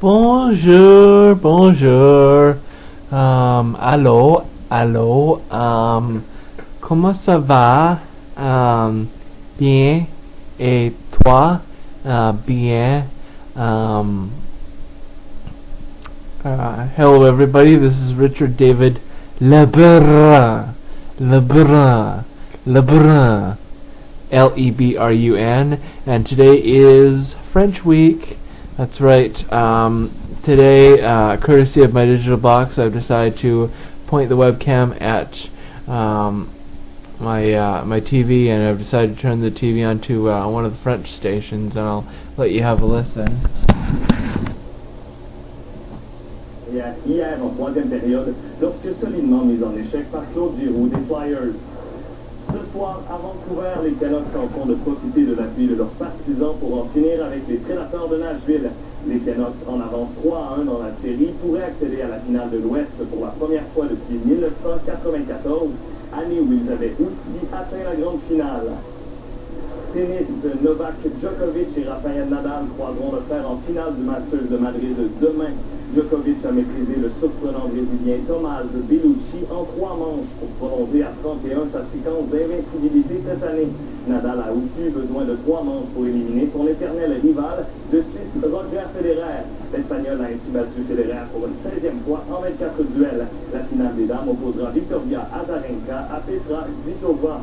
Bonjour, bonjour. Allô, allô. Comment ça va? Bien. Et toi? Bien. Um, Hello, everybody. This is Richard David Lebrun. Lebrun. Lebrun. Lebrun. And today is French Week. That's right. Today, courtesy of my digital box, I've decided to point the webcam at my TV, and I've decided to turn the TV onto one of the French stations, and I'll let you have a listen. Hier, en troisième période, lorsque solidement mis en échec par Claude Giroux des Flyers. Ce soir, à Vancouver, les Canucks tenteront de profiter de l'appui de leurs partisans pour en finir avec les Prédateurs de Nashville. Les Canucks, en avance 3-1 dans la série, pourraient accéder à la finale de l'Ouest pour la première fois depuis 1994, année où ils avaient aussi atteint la grande finale. Tennis, Novak Djokovic et Rafael Nadal croiseront le fer en finale du Masters de Madrid demain. Djokovic a maîtrisé le surprenant brésilien Tomás Bellucci en 3 manches pour prolonger à 31 sa séquence d'invincibilité cette année. Nadal a aussi eu besoin de 3 manches pour éliminer son éternel rival, le Suisse Roger Federer. L'Espagnol a ainsi battu Federer pour une 16e fois en 24 duels. La finale des dames opposera Victoria Azarenka à Petra Kvitova.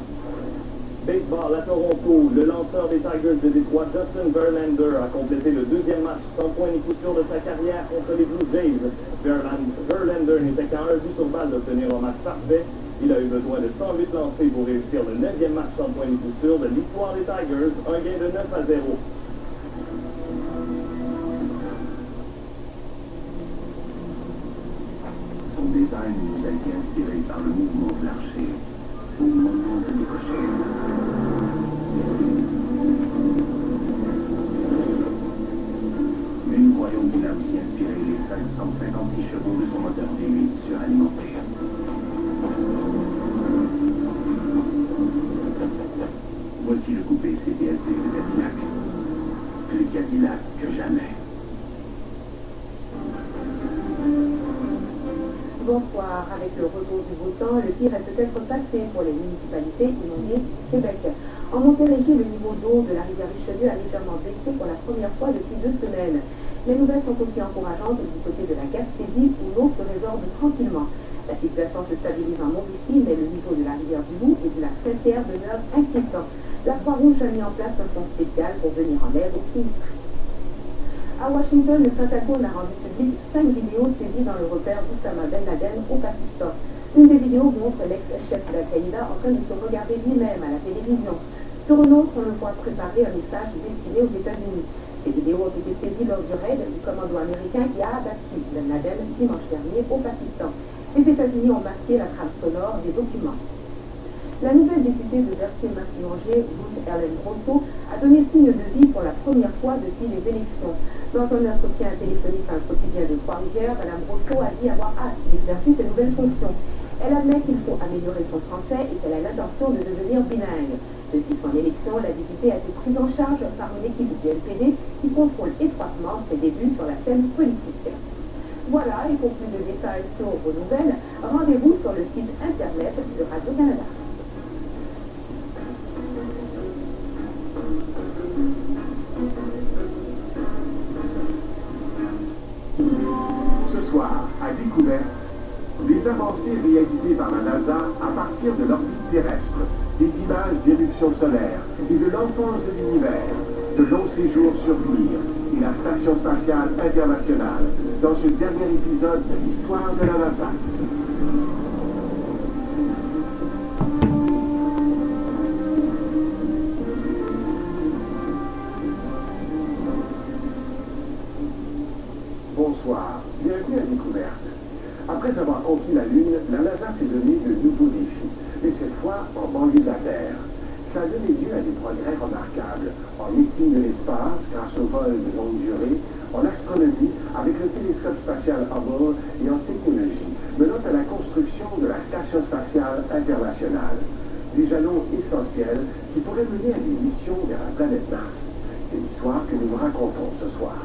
Baseball à Toronto, le lanceur des Tigers de Détroit, Justin Verlander, a complété le 2e match sans point ni coup sûr de sa carrière contre les Blue Jays. Verlander n'était qu'à un but sur balle d'obtenir un match parfait. Il a eu besoin de 108 lancés pour réussir le 9e match sans point ni coup sûr de l'histoire des Tigers, un gain de 9-0. Son design nous a été inspiré par le mouvement de l'archer au moment de décocher. Mais nous croyons qu'il a aussi inspiré les 556 chevaux de son moteur V8 suralimenté. Voici le coupé CTSV de Cadillac. Plus Cadillac que jamais. Bonsoir. Avec le retour du beau temps, le pire est peut-être passé pour les municipalités inondées du Québec. En Montérégie, le niveau d'eau de la rivière Richelieu a légèrement baissé pour la première fois depuis 2 semaines. Les nouvelles sont aussi encourageantes du côté de la Gaspésie, où l'eau se résorbe tranquillement. La situation se stabilise en Mauricie, mais le niveau de la rivière du Loup et de la Saint-Pierre demeure inquiétant. La Croix-Rouge a mis en place un fonds spécial pour venir en aide aux sinistrés. À Washington, le Pentagone a rendu public 5 vidéos saisies dans le repère d'Oussama Ben Laden au Pakistan. Une des vidéos montre l'ex-chef d'Al-Qaïda en train de se regarder lui-même à la télévision. Sur une autre, on le voit préparer un message destiné aux États-Unis. Ces vidéos ont été saisies lors du raid du commando américain qui a abattu Ben Laden dimanche dernier au Pakistan. Les États-Unis ont marqué la trame sonore des documents. La nouvelle députée de Berthier-Massignanger, Ruth Ellen Grosso, a donné signe de vie pour la première fois depuis les élections. Dans un entretien téléphonique à un quotidien de Trois-Rivières, Mme Grosso a dit avoir hâte d'exercer ses nouvelles fonctions. Elle admet qu'il faut améliorer son français et qu'elle a l'intention de devenir bilingue. Depuis son élection, la députée a été prise en charge par une équipe du NPD qui contrôle étroitement ses débuts sur la scène politique. Voilà, et pour plus de détails sur vos nouvelles, rendez-vous sur le site internet de Radio-Canada. Ce soir, à Découverte, des avancées réalisées par la NASA à partir de l'orbite terrestre, des images d'éruptions solaires et de l'enfance de l'univers, de longs séjours sur Mir et la Station spatiale internationale, dans ce dernier épisode de l'histoire de la NASA. Bonsoir, bienvenue à Découverte. Après avoir conquis la Lune, la NASA s'est donné de nouveaux défis, et cette fois en banlieue de la Terre. Ça a donné lieu à des progrès remarquables en médecine de l'espace grâce au vol de longue durée, en astronomie avec le télescope spatial Hubble et en technologie, menant à la construction de la Station spatiale internationale. Des jalons essentiels qui pourraient mener à des missions vers la planète Mars. C'est l'histoire que nous vous racontons ce soir.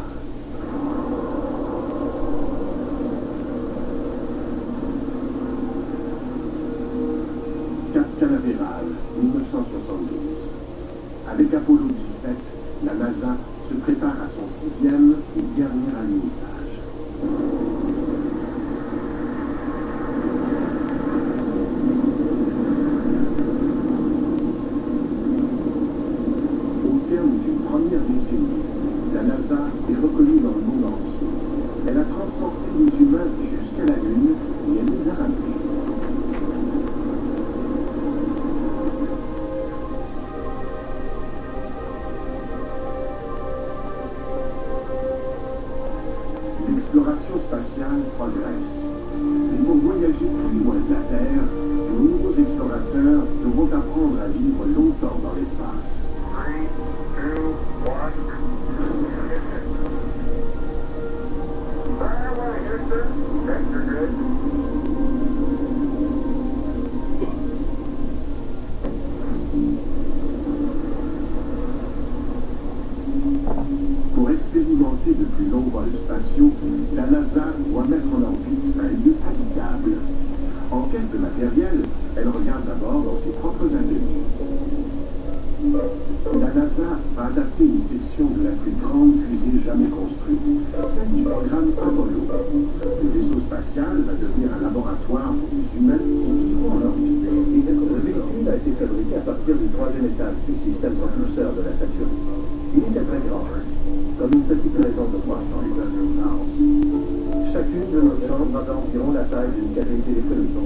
Canaveral, 1972. Avec Apollo 17, la NASA se prépare à son 6e et dernier alunissage. Au terme d'une première décennie, la NASA est reconnue dans le monde entier. Elle a transporté les humains jusqu'à la Lune et elle les a ramenés. L'exploration spatiale progresse. Et pour voyager plus loin de la Terre, de nouveaux explorateurs devront apprendre à vivre longtemps dans l'espace. 3, 2, 1. Farewell, Houston. Vector good. Pour expérimenter de plus longs vols spatiaux, la NASA doit mettre en orbite un lieu habitable. En quête de matériel, elle regarde d'abord dans ses propres ateliers. La NASA va adapter une section de la plus grande fusée jamais construite, celle du programme Apollo. Le vaisseau spatial va devenir un laboratoire pour les humains qui vivront en orbite. Le véhicule a été fabriqué à partir du 3e étage du système propulseur de la Saturne. Il était très grand, comme une petite maison de 3 chambres. Chacune de nos chambres a environ la taille d'une cabine téléphonique.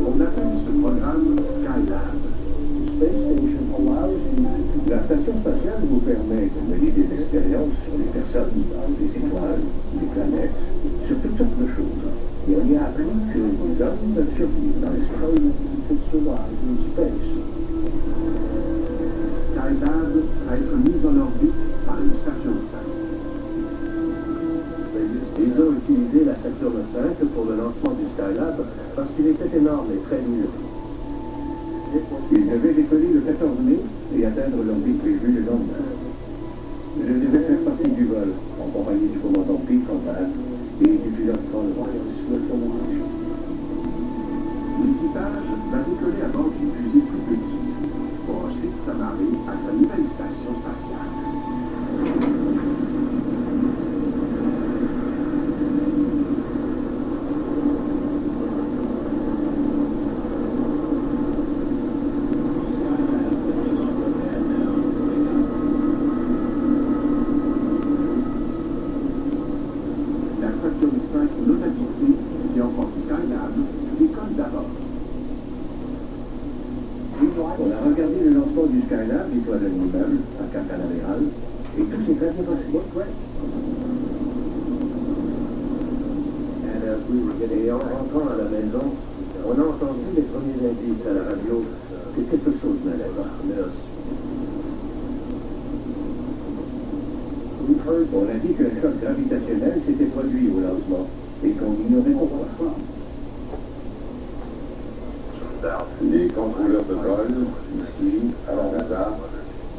On appelle ce programme Skylab. La station spatiale vous permet de mener des expériences sur les personnes, les étoiles, les planètes, sur toutes sortes de choses. Et on y a appris que les hommes peuvent survivre dans l'espace. Skylab va être mise en orbite par une Saturn V. Ils ont utilisé la Saturn V pour le lancement du Skylab parce qu'il était énorme et très lourd. Ils devaient décoller le 14 mai et atteindre l'orbite prévue le lendemain. Je devais faire partie du vol, en compagnie du commandant Pete Conrad et du pilote Paul Royce. L'équipage va décoller à bord d'une fusée plus petite, pour ensuite s'amarrer à sa nouvelle station spatiale. La Saturn V non habitée, qui emporte Skylab, décolle d'abord. On a regardé le lancement du Skylab du toit d'un immeuble à Cap Canaveral et tout s'est très bien passé. Et en rentrant à la maison, on a entendu les premiers indices à la radio que quelque chose n'allait pas. On a dit qu'un choc gravitationnel s'était produit au lancement et qu'on ignorait pourquoi. Les contrôleurs de vol, ici, à la NASA,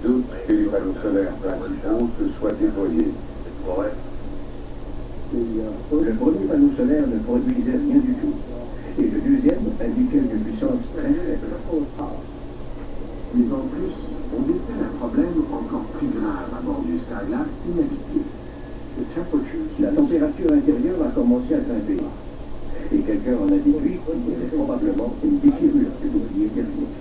doutent que les panneaux solaires principaux se soient déployés. Le premier panneau solaire ne produisait rien du tout. Et le deuxième indiquait une puissance très faible. Mais en plus, on décèle un problème encore plus grave à bord du Skylab inhabité. La température intérieure a commencé à grimper. Et quelqu'un en a déduit qu'il y avait probablement une déchirure du bouclier thermique.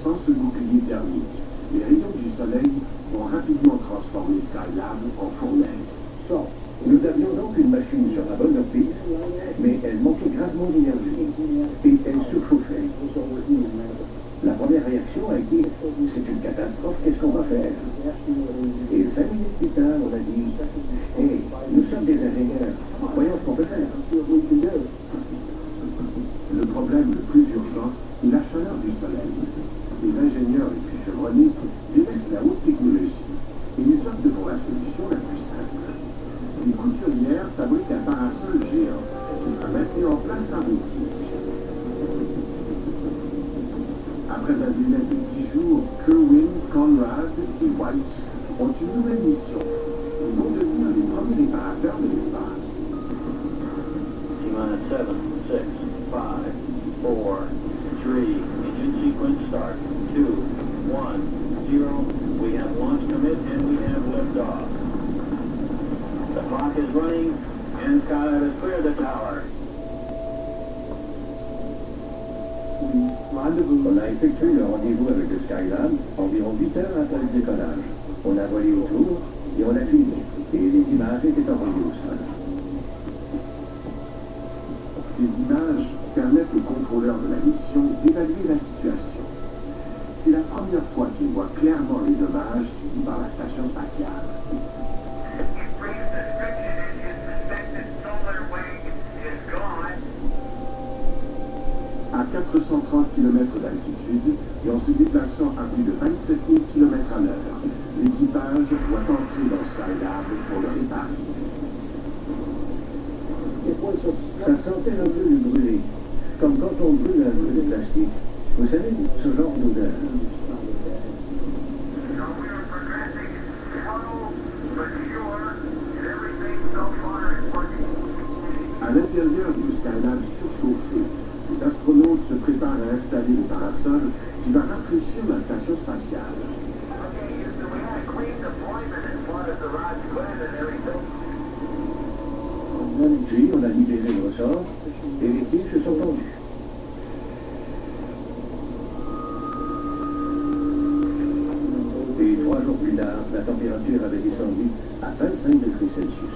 Sans ce bouclier thermique, les rayons du soleil vont rapidement transformer Skylab en fournaise. Nous avions donc une machine sur la bonne orbite, mais elle manquait gravement d'énergie et elle surchauffait. La première réaction a été « c'est une catastrophe, qu'est-ce qu'on va faire ?» Et 5 minutes plus tard, on a dit « Hey, nous sommes des ingénieurs, voyons ce qu'on peut faire. » Le problème le plus urgent est la chaleur du soleil. Les ingénieurs les plus chevronnés délaissent la haute technologie et ils optent pour la solution la plus simple. Les couturières fabriquent un parasol géant qui sera maintenu en place par des tiges. Après un délai de 10 jours, Kerwin, Conrad et White ont une nouvelle mission. Ils vont devenir les premiers réparateurs de l'espace. T-minus 7, 6, 5, 4, 3, liftoff. The clock is running, and Skylab has cleared the tower. On a effectué le rendez-vous avec le Skylab environ 8 heures après le décollage. On a volé autour et on a filmé. Et les images étaient envoyées au sol. Ces images permettent aux contrôleurs de la mission d'évaluer la situation. C'est la première fois qu'ils voient clairement les dommages subis par la station spatiale. À 430 km d'altitude et en se déplaçant à plus de 27 000 km/h, l'équipage doit entrer dans Skylab pour le réparer. Ça sentait un peu le brûlé, comme quand on brûle un peu de plastique. Vous savez, ce genre d'odeur. À l'intérieur du Skylab surchauffé, les astronautes se préparent à installer le parasol qui va rafraîchir la station spatiale. Puis on a libéré le ressort et les tiges se sont tendus. Et 3 jours plus tard, la température avait descendu à 25 degrés Celsius.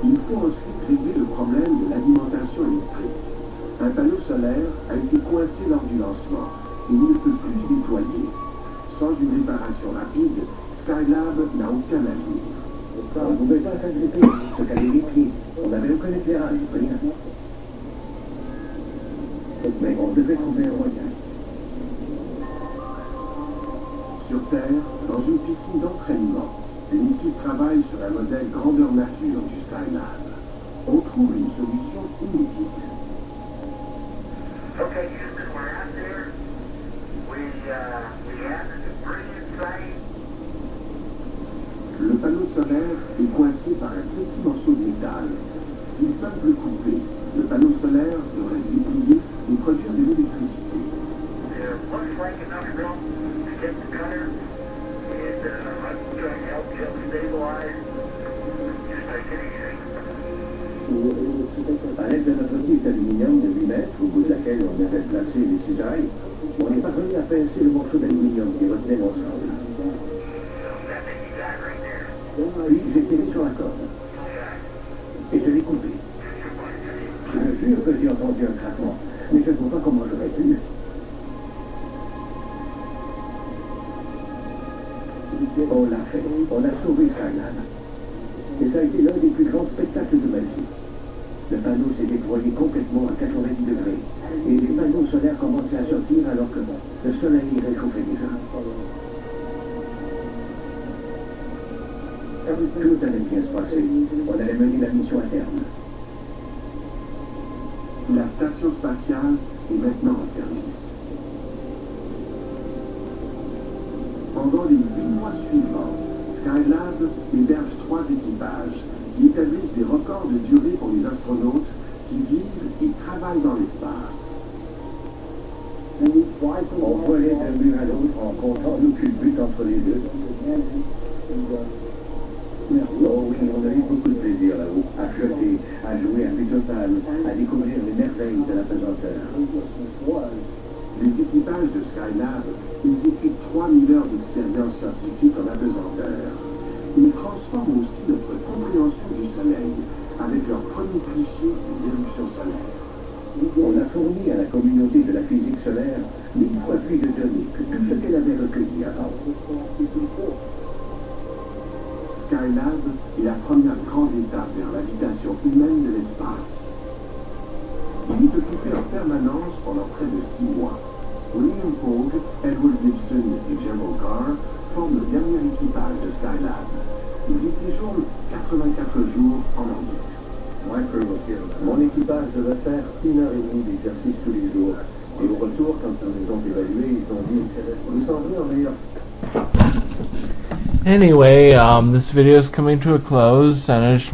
Il faut ensuite régler le problème de l'alimentation électrique. Un panneau solaire a été coincé lors du lancement et il ne peut plus se déployer. Sans une réparation rapide, Skylab n'a aucun avenir. On ne pouvait pas s'agripper, se caler les pieds. On n'avait aucun éclairage, rien. Mais on devait trouver un moyen. Sur Terre, dans une piscine d'entraînement, une équipe travaille sur un modèle grandeur nature du Skylab. On trouve une solution inédite. Okay, Houston, we're out there. We have the brilliant sight. Le panneau solaire est coincé par un petit morceau de métal. S'ils peuvent le couper, le panneau solaire devrait se déplier et produire de l'électricité. There looks like enough room to get the cutter, and I'm trying to help Jim stabilize. Just take it easy. À l'aide de notre petite aluminium de 8 mètres, au bout de laquelle on avait placé les cisailles, on est parvenu à pincer le morceau d'aluminium qui retenait l'ensemble. Puis j'ai tiré sur la corde. Et je l'ai coupé. Je jure que j'ai entendu un craquement, mais je ne vois pas comment j'aurais pu. On l'a fait. On a sauvé Skylab. Et ça a été l'un des plus grands spectacles de ma vie. Le panneau s'est déployé complètement à 90 degrés. Et les panneaux solaires commençaient à sortir alors que le soleil réchauffait déjà. Tout allait bien se passer. On allait mener la mission à terme. La station spatiale est maintenant en service. Pendant les 8 mois suivants, Skylab héberge 3 équipages qui établissent des records de durée pour les astronautes qui vivent et travaillent dans l'espace. On volait d'un but à l'autre en comptant nos culbutes entre les deux. Oh oui, on a eu beaucoup de plaisir là-haut, à flotter, à jouer à Putopal, à découvrir les merveilles de la pesanteur. Les équipages de Skylab exécutent 3000 heures d'expérience scientifique en apesanteur. Ils transforment aussi notre compréhension du Soleil avec leur premier cliché des éruptions solaires. On a fourni à la communauté de la physique solaire 1000 fois plus de données que tout ce qu'elle avait recueilli avant. Skylab est la première grande étape vers l'habitation humaine de l'espace. Il est occupé en permanence pendant près de 6 mois. William Pogue, Edward Gibson et Gerald Carr forment le dernier équipage de Skylab. Ils y séjournent 84 jours en orbite. Mon équipage devait faire 1h30 d'exercice tous les jours. Et au retour, quand ils nous ont évalués, ils ont dit « Vous semblez en meilleur ». Anyway, this video is coming to a close, and I just